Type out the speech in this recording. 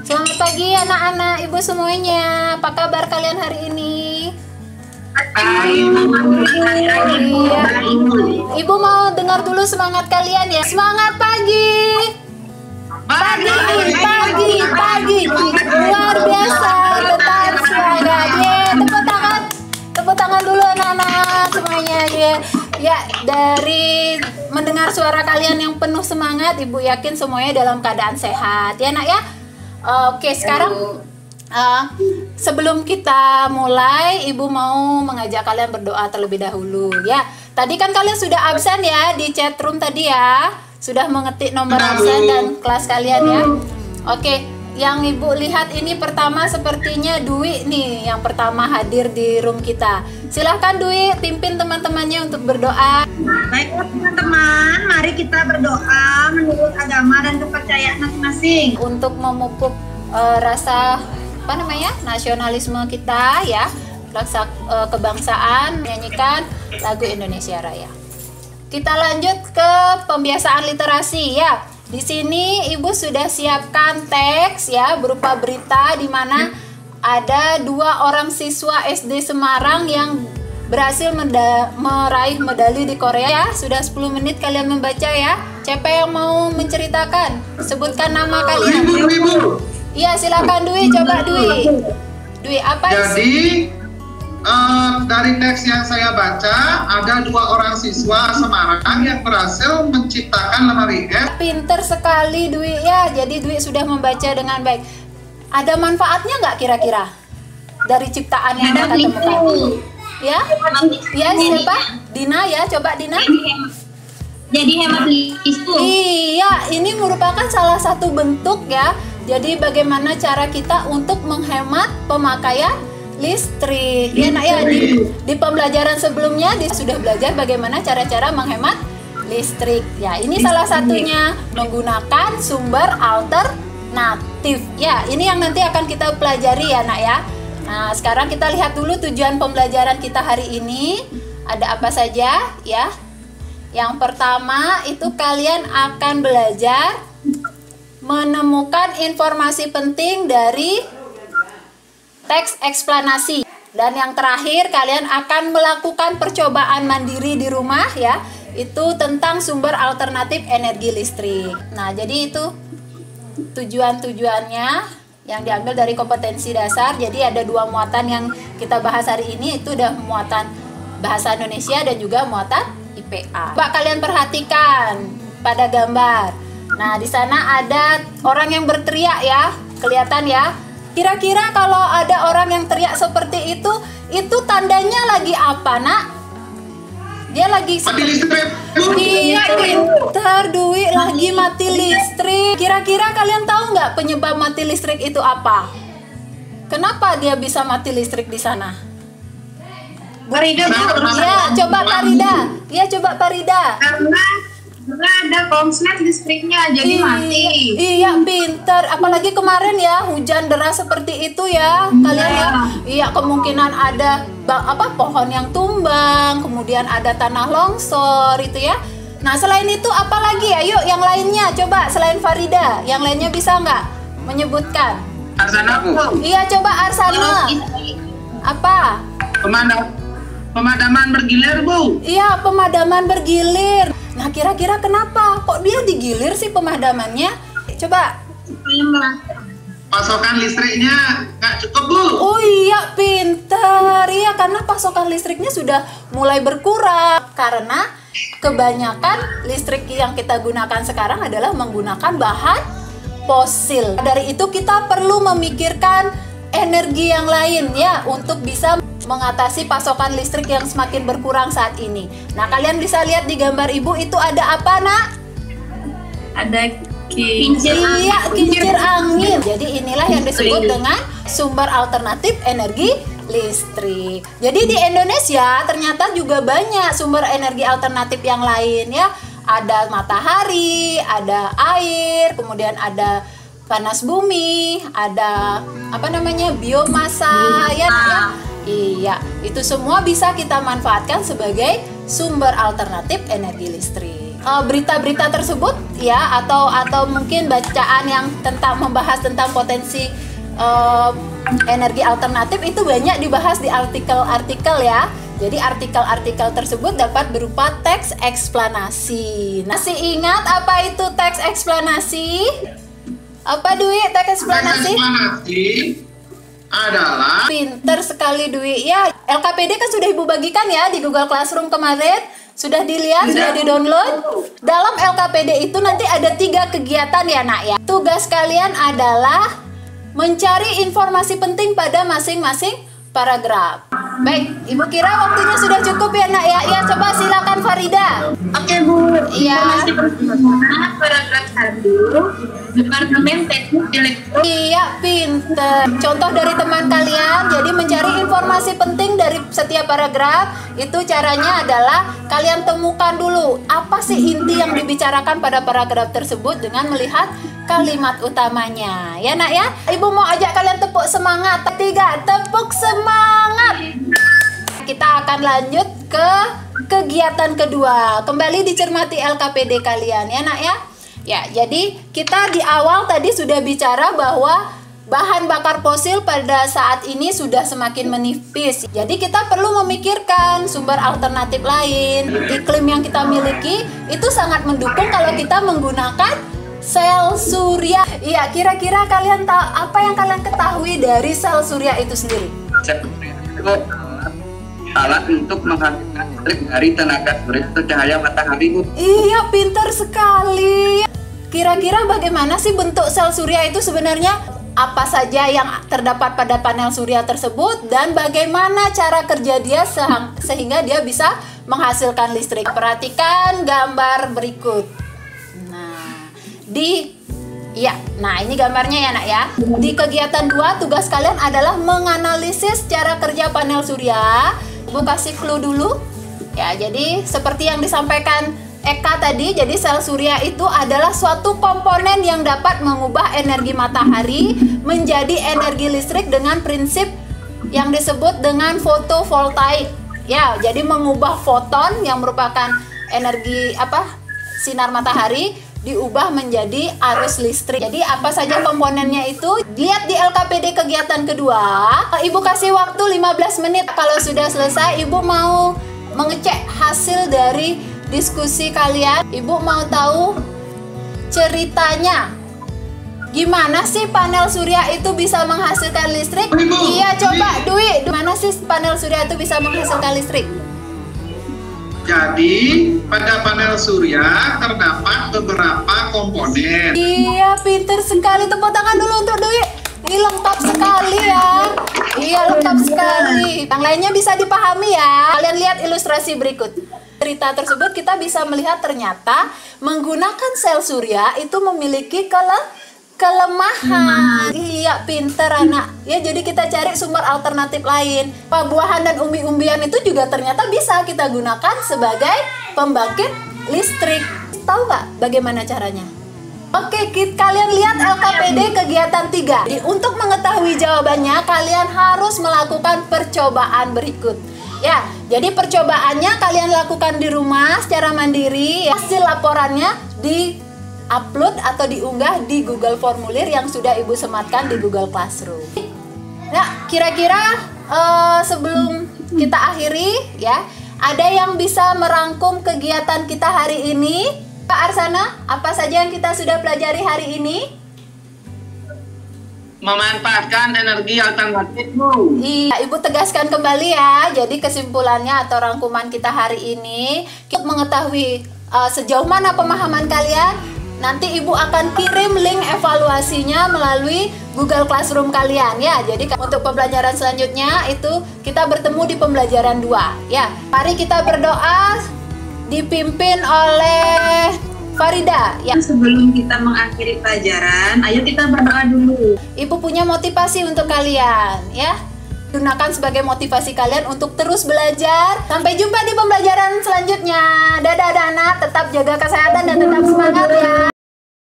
Selamat pagi anak-anak, ibu semuanya. Apa kabar kalian hari ini? Iya. Ibu mau dengar dulu semangat kalian ya. Semangat pagi. Pagi. Luar biasa. Tetap semangat. Tepuk tangan dulu anak-anak semuanya ya. Ya, dari mendengar suara kalian yang penuh semangat, ibu yakin semuanya dalam keadaan sehat ya nak ya. Oke, sekarang sebelum kita mulai, ibu mau mengajak kalian berdoa terlebih dahulu ya. Tadi kan kalian sudah absen ya di chat room tadi ya, sudah mengetik nomor absen dan kelas kalian ya. Oke, yang ibu lihat ini pertama sepertinya Dwi nih yang pertama hadir di room kita. Silahkan Dwi pimpin teman-temannya untuk berdoa. Baiklah teman-teman, mari kita berdoa menurut agama dan kepercayaan masing-masing Untuk memupuk rasa nasionalisme kita ya, rasa kebangsaan, menyanyikan lagu Indonesia Raya. Kita lanjut ke pembiasaan literasi ya. Di sini ibu sudah siapkan teks ya berupa berita di mana ada 2 orang siswa SD Semarang yang berhasil meraih medali di Korea ya. Sudah 10 menit kalian membaca ya. Siapa yang mau menceritakan? Sebutkan nama kalian. Ibu. Iya, silakan Dwi, coba Dwi. Dwi, apa? Jadi dari teks yang saya baca ada 2 orang siswa Semarang yang berhasil menciptakan lemari es. Pinter sekali Dwi ya. Jadi Dwi sudah membaca dengan baik. Ada manfaatnya nggak kira-kira dari ciptaan yang kita temukan? Ya? Ya, siapa? Dina ya, coba Dina. jadi hemat listrik. Iya, ini merupakan salah satu bentuk ya. Jadi bagaimana cara kita untuk menghemat pemakaian listrik. Ya nak ya, di pembelajaran sebelumnya sudah belajar bagaimana cara-cara menghemat listrik. Ya, ini salah satunya menggunakan sumber alternatif. Ya, ini yang nanti akan kita pelajari ya nak ya. Nah, sekarang kita lihat dulu tujuan pembelajaran kita hari ini. Ada apa saja ya? Yang pertama itu kalian akan belajar menemukan informasi penting dari teks eksplanasi. Dan yang terakhir kalian akan melakukan percobaan mandiri di rumah ya. Itu tentang sumber alternatif energi listrik. Nah, jadi itu tujuan-tujuannya yang diambil dari kompetensi dasar. Jadi ada 2 muatan yang kita bahas hari ini, itu udah muatan bahasa Indonesia dan juga muatan IPA. Coba kalian perhatikan pada gambar. Nah, di sana ada orang yang berteriak ya, kelihatan ya. Kira-kira kalau ada orang yang teriak seperti itu tandanya lagi apa, nak? Dia lagi Mati listrik. Iya, pintar Dwi, lagi mati listrik. Kira-kira kalian tahu nggak penyebab mati listrik itu apa? Kenapa dia bisa mati listrik di sana? Farida, Ya, coba Farida. Ya, coba Farida. karena ada konslet listriknya jadi mati. Iya, pintar. Apalagi kemarin ya, hujan deras seperti itu ya, kalian ya. Iya, kemungkinan ada pohon yang tumbang, kemudian ada tanah longsor itu ya. Nah, selain itu apa lagi? Ayo yang lainnya coba selain Farida, yang lainnya bisa nggak menyebutkan? Arsana Bu. Iya, coba Arsana. Apa? Pemadaman bergilir Bu. Iya, pemadaman bergilir. Nah, kira-kira kenapa? Kok dia digilir sih pemadamannya? Coba. Pasokan listriknya nggak cukup Bu. Oh iya, pintar. Iya, karena pasokan listriknya sudah mulai berkurang. Karena kebanyakan listrik yang kita gunakan sekarang adalah menggunakan bahan fosil. Dari itu kita perlu memikirkan energi yang lain ya untuk bisa mengatasi pasokan listrik yang semakin berkurang saat ini. Nah, kalian bisa lihat di gambar ibu itu ada apa, nak? Ada kincir angin. Jadi inilah yang disebut dengan sumber alternatif energi listrik. Jadi di Indonesia ternyata juga banyak sumber energi alternatif yang lain ya. Ada matahari, ada air, kemudian ada panas bumi, ada biomasa ya. Iya, itu semua bisa kita manfaatkan sebagai sumber alternatif energi listrik. berita-berita tersebut ya, atau mungkin bacaan yang membahas tentang potensi energi alternatif itu banyak dibahas di artikel-artikel ya. Jadi artikel-artikel tersebut dapat berupa teks eksplanasi. Masih ingat apa itu teks eksplanasi? Apa Dwi teks eksplanasi? Teks eksplanasi adalah, pinter sekali Dwi ya. LKPD kan sudah Ibu bagikan ya di Google Classroom kemarin. Sudah dilihat, sudah di-download. Dalam LKPD itu nanti ada 3 kegiatan ya nak ya. Tugas kalian adalah mencari informasi penting pada masing-masing paragraf. Baik, Ibu kira waktunya sudah cukup ya nak ya. Ya, coba silakan Farida. Oke Bu, Iya. informasi pertama paragraf 1, Departemen Teknik Elektro. Iya, pinter. Contoh dari teman kalian, jadi mencari informasi penting dari setiap paragraf, itu caranya adalah kalian temukan dulu apa sih inti yang dibicarakan pada paragraf tersebut dengan melihat kalimat utamanya. Ya nak ya, Ibu mau ajak kalian tepuk semangat. 3, tepuk semangat. Kita akan lanjut ke kegiatan kedua. Kembali dicermati LKPD kalian ya nak ya. Ya, jadi kita di awal tadi sudah bicara bahwa bahan bakar fosil pada saat ini sudah semakin menipis. Jadi kita perlu memikirkan sumber alternatif lain. Iklim yang kita miliki itu sangat mendukung kalau kita menggunakan sel surya. Iya, kira-kira kalian tahu apa yang kalian ketahui dari sel surya itu sendiri? Itu alat untuk menghasilkan listrik dari tenaga surya atau cahaya matahari, Bu. Iya, pintar sekali. Kira-kira bagaimana sih bentuk sel surya itu sebenarnya? Apa saja yang terdapat pada panel surya tersebut dan bagaimana cara kerja dia sehingga dia bisa menghasilkan listrik? Perhatikan gambar berikut. Nah, ini gambarnya ya nak ya. Di kegiatan 2 tugas kalian adalah menganalisis cara kerja panel surya. Ibu kasih clue dulu. Ya, jadi seperti yang disampaikan Eka tadi, jadi sel surya itu adalah suatu komponen yang dapat mengubah energi matahari menjadi energi listrik dengan prinsip yang disebut dengan fotovoltaik. Ya, jadi mengubah foton yang merupakan energi sinar matahari diubah menjadi arus listrik. Jadi apa saja komponennya itu? Lihat di LKPD kegiatan kedua. Ibu kasih waktu 15 menit. Kalau sudah selesai, Ibu mau mengecek hasil dari diskusi kalian. Ibu mau tahu ceritanya. Gimana sih panel surya itu bisa menghasilkan listrik? Iya, coba Dwi, gimana sih panel surya itu bisa menghasilkan listrik? jadi pada panel surya terdapat beberapa komponen. Iya, pinter sekali. Tepuk tangan dulu untuk Dwi. Ini lengkap sekali ya. Iya, lengkap sekali. Yang lainnya bisa dipahami ya. Kalian lihat ilustrasi berikut. Cerita tersebut kita bisa melihat ternyata menggunakan sel surya itu memiliki kelemahan. Iya, pinter anak. Ya, jadi kita cari sumber alternatif lain. Buah-buahan dan umbi-umbian itu juga ternyata bisa kita gunakan sebagai pembangkit listrik. Tahu nggak bagaimana caranya? Oke, kalian lihat LKPD kegiatan 3. Jadi, untuk mengetahui jawabannya, kalian harus melakukan percobaan berikut. Ya, jadi percobaannya kalian lakukan di rumah secara mandiri. Hasil laporannya di-upload atau diunggah di Google Formulir yang sudah Ibu sematkan di Google Classroom. Nah, kira-kira sebelum kita akhiri, ya, ada yang bisa merangkum kegiatan kita hari ini? Pak Arsana, apa saja yang kita sudah pelajari hari ini? Memanfaatkan energi alternatif, Bu. Iya, Ibu tegaskan kembali ya. Jadi kesimpulannya atau rangkuman kita hari ini, untuk mengetahui sejauh mana pemahaman kalian, nanti Ibu akan kirim link evaluasinya melalui Google Classroom kalian ya. Jadi untuk pembelajaran selanjutnya itu kita bertemu di pembelajaran 2 ya. Mari kita berdoa dipimpin oleh Farida ya. Sebelum kita mengakhiri pelajaran, ayo kita berdoa dulu. Ibu punya motivasi untuk kalian ya. Gunakan sebagai motivasi kalian untuk terus belajar. Sampai jumpa di pembelajaran selanjutnya. Dadah anak, tetap jaga kesehatan dan tetap semangat ya.